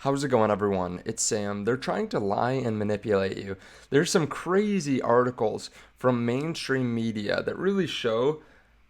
How's it going, everyone? It's Sam. They're trying to lie and manipulate you. There's some crazy articles from mainstream media that really show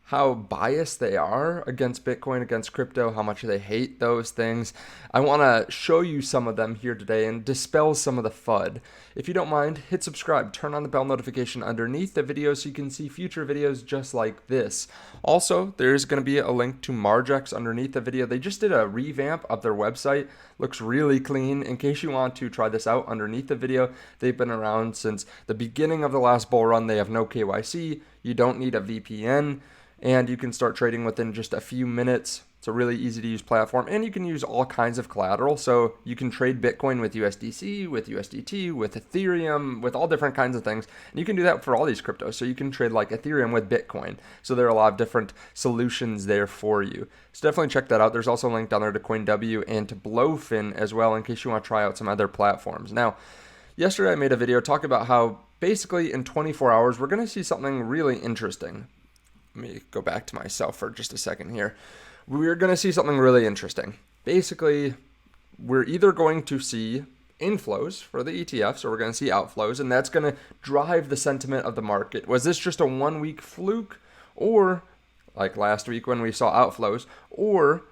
how biased they are against Bitcoin, against crypto, how much they hate those things. I want to show you some of them here today and dispel some of the FUD. If you don't mind, hit subscribe, turn on the bell notification underneath the video so you can see future videos just like this. Also, there's going to be a link to Margex underneath the video. They just did a revamp of their website. Looks really clean. In case you want to try this out underneath the video, they've been around since the beginning of the last bull run. They have no KYC. You don't need a VPN. And you can start trading within just a few minutes. It's a really easy to use platform, and you can use all kinds of collateral. So you can trade Bitcoin with USDC, with USDT, with Ethereum, with all different kinds of things. And you can do that for all these cryptos. So you can trade like Ethereum with Bitcoin. So there are a lot of different solutions there for you. So definitely check that out. There's also a link down there to CoinW and to Blowfin as well, in case you want to try out some other platforms. Now, yesterday I made a video talking about how basically in 24 hours, we're going to see something really interesting. Let me go back to myself for just a second here. We're going to see something really interesting. Basically, we're either going to see inflows for the ETFs or we're going to see outflows, and that's going to drive the sentiment of the market. Was this just a 1 week fluke, or like last week when we saw outflows, or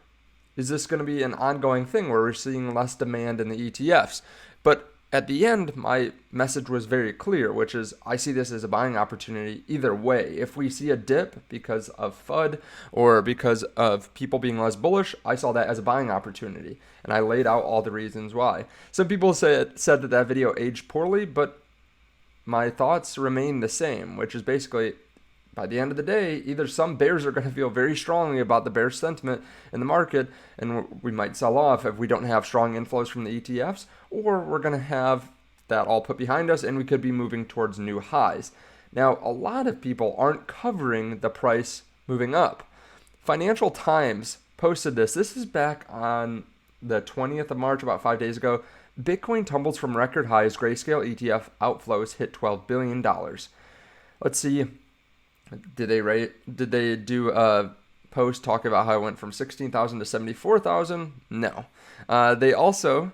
is this going to be an ongoing thing where we're seeing less demand in the ETFs? But at the end, my message was very clear, which is I see this as a buying opportunity either way. If we see a dip because of FUD or because of people being less bullish, I saw that as a buying opportunity. And I laid out all the reasons why. Some people said that video aged poorly, but my thoughts remain the same, which is basically, by the end of the day, either some bears are going to feel very strongly about the bearish sentiment in the market, and we might sell off if we don't have strong inflows from the ETFs, or we're going to have that all put behind us and we could be moving towards new highs. Now, a lot of people aren't covering the price moving up. Financial Times posted this. This is back on the 20th of March, about 5 days ago. Bitcoin tumbles from record highs. Grayscale ETF outflows hit $12 billion. Let's see. Did they do a post talking about how it went from 16,000 to 74,000? No. They also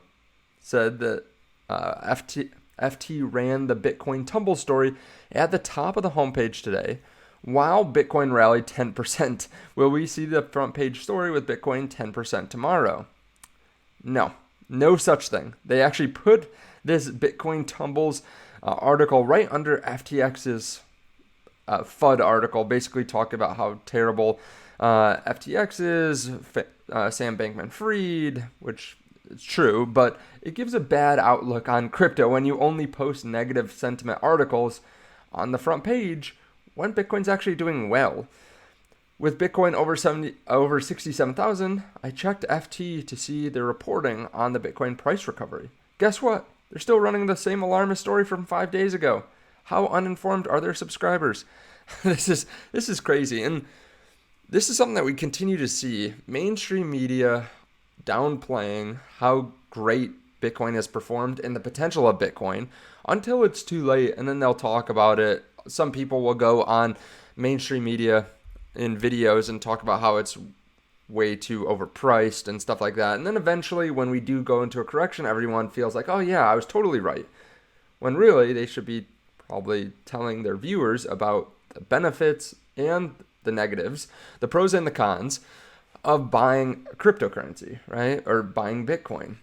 said that FT ran the Bitcoin tumble story at the top of the homepage today. While Bitcoin rallied 10%, will we see the front page story with Bitcoin 10% tomorrow? No, no such thing. They actually put this Bitcoin tumbles article right under FTX's FUD article, basically talking about how terrible FTX is, Sam Bankman-Fried, which is true, but it gives a bad outlook on crypto when you only post negative sentiment articles on the front page when Bitcoin's actually doing well. With Bitcoin over 67,000, I checked FT to see their reporting on the Bitcoin price recovery. Guess what? They're still running the same alarmist story from 5 days ago. How uninformed are their subscribers? This is crazy. And this is something that we continue to see. Mainstream media downplaying how great Bitcoin has performed and the potential of Bitcoin until it's too late. And then they'll talk about it. Some people will go on mainstream media in videos and talk about how it's way too overpriced and stuff like that. And then eventually when we do go into a correction, everyone feels like, oh yeah, I was totally right. When really they should be probably telling their viewers about the benefits and the negatives, the pros and the cons of buying cryptocurrency, right? Or buying Bitcoin.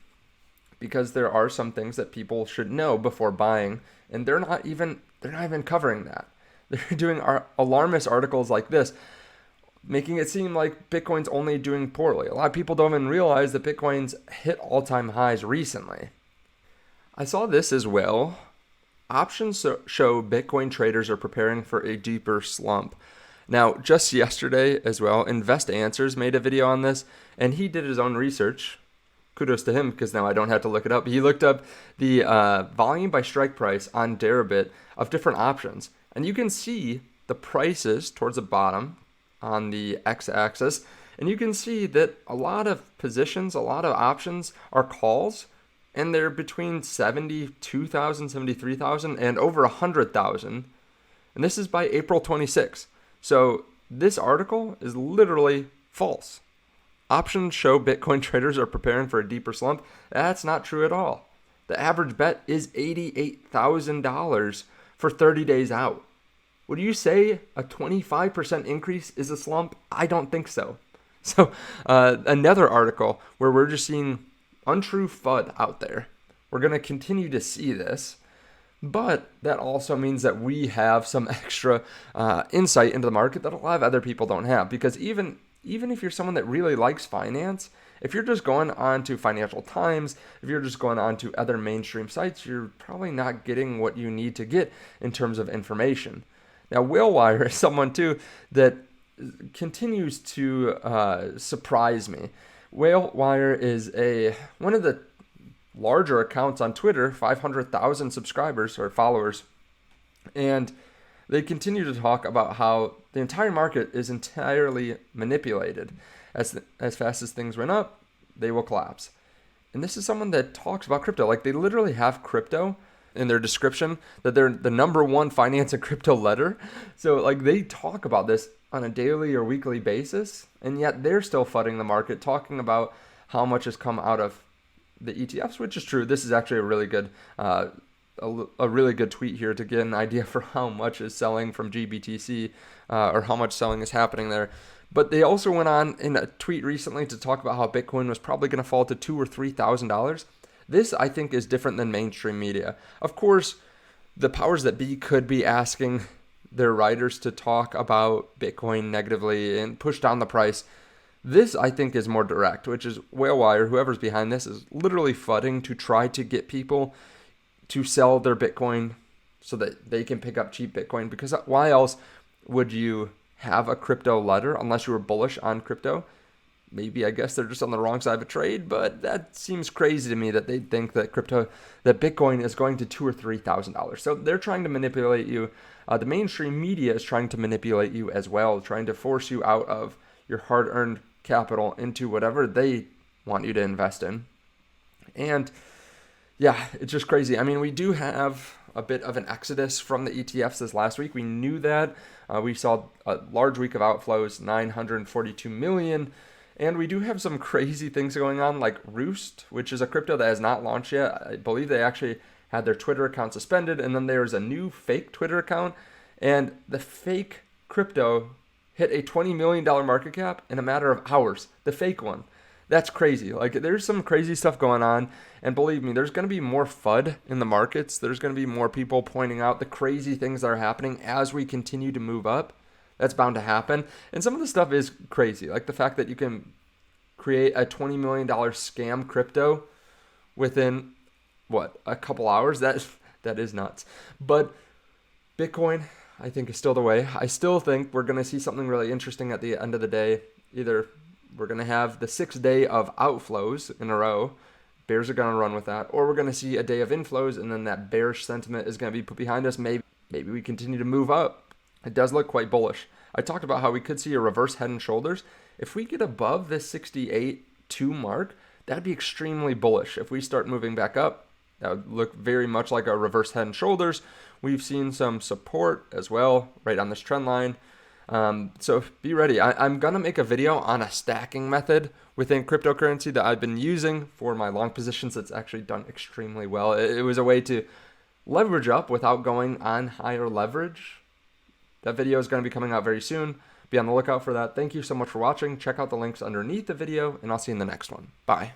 Because there are some things that people should know before buying, and they're not even covering that. They're doing alarmist articles like this, making it seem like Bitcoin's only doing poorly. A lot of people don't even realize that Bitcoin's hit all-time highs recently. I saw this as well. Options show Bitcoin traders are preparing for a deeper slump. Now, just yesterday as well, Invest Answers made a video on this, and he did his own research. Kudos to him, because now I don't have to look it up. He looked up the volume by strike price on Deribit of different options, and you can see the prices towards the bottom on the x-axis, and you can see that a lot of positions, a lot of options are calls, and they're between 72,000, 73,000, and over 100,000. And this is by April 26. So this article is literally false. options show Bitcoin traders are preparing for a deeper slump. That's not true at all. The average bet is $88,000 for 30 days out. Would you say a 25% increase is a slump? I don't think so. So another article where we're just seeing untrue FUD out there. We're going to continue to see this, but that also means that we have some extra insight into the market that a lot of other people don't have. Because even if you're someone that really likes finance, if you're just going on to Financial Times, if you're just going on to other mainstream sites, you're probably not getting what you need to get in terms of information. Now, Whalewire is someone too that continues to surprise me. Whalewire is one of the larger accounts on Twitter, 500,000 subscribers or followers, and they continue to talk about how the entire market is entirely manipulated. As fast as things went up, they will collapse. And this is someone that talks about crypto. Like, they literally have crypto in their description, that they're the #1 finance and crypto letter. So like, they talk about this on a daily or weekly basis, and yet they're still flooding the market, talking about how much has come out of the ETFs, which is true. This is actually a really good a really good tweet here to get an idea for how much is selling from GBTC or how much selling is happening there. But they also went on in a tweet recently to talk about how Bitcoin was probably going to fall to $2,000 or $3,000. This, I think, is different than mainstream media. Of course, the powers that be could be asking their writers to talk about Bitcoin negatively and push down the price. This, I think, is more direct, which is Whalewire, whoever's behind this, is literally fudding to try to get people to sell their Bitcoin so that they can pick up cheap Bitcoin. Because why else would you have a crypto letter unless you were bullish on crypto? Maybe, I guess they're just on the wrong side of a trade, but that seems crazy to me that they think that Bitcoin is going to $2,000 or $3,000. So they're trying to manipulate you. The mainstream media is trying to manipulate you as well, trying to force you out of your hard-earned capital into whatever they want you to invest in. And yeah, it's just crazy. I mean, we do have a bit of an exodus from the ETFs this last week. We knew that. We saw a large week of outflows, 942 million. And we do have some crazy things going on, like Roost, which is a crypto that has not launched yet. I believe they actually had their Twitter account suspended, and then there's a new fake Twitter account, and the fake crypto hit a $20 million market cap in a matter of hours. The fake one. That's crazy. Like, there's some crazy stuff going on, and believe me, there's going to be more FUD in the markets. There's going to be more people pointing out the crazy things that are happening as we continue to move up. That's bound to happen. And some of the stuff is crazy. Like the fact that you can create a $20 million scam crypto within, a couple hours? That is nuts. But Bitcoin, I think, is still the way. I still think we're going to see something really interesting at the end of the day. Either we're going to have the 6th day of outflows in a row. Bears are going to run with that. Or we're going to see a day of inflows, and then that bearish sentiment is going to be put behind us. Maybe we continue to move up. It does look quite bullish. I talked about how we could see a reverse head and shoulders. If we get above this 68.2 mark, that'd be extremely bullish. If we start moving back up, that would look very much like a reverse head and shoulders. We've seen some support as well right on this trend line. So be ready. I'm going to make a video on a stacking method within cryptocurrency that I've been using for my long positions that's actually done extremely well. It was a way to leverage up without going on higher leverage. That video is going to be coming out very soon. Be on the lookout for that. Thank you so much for watching. Check out the links underneath the video, and I'll see you in the next one. Bye.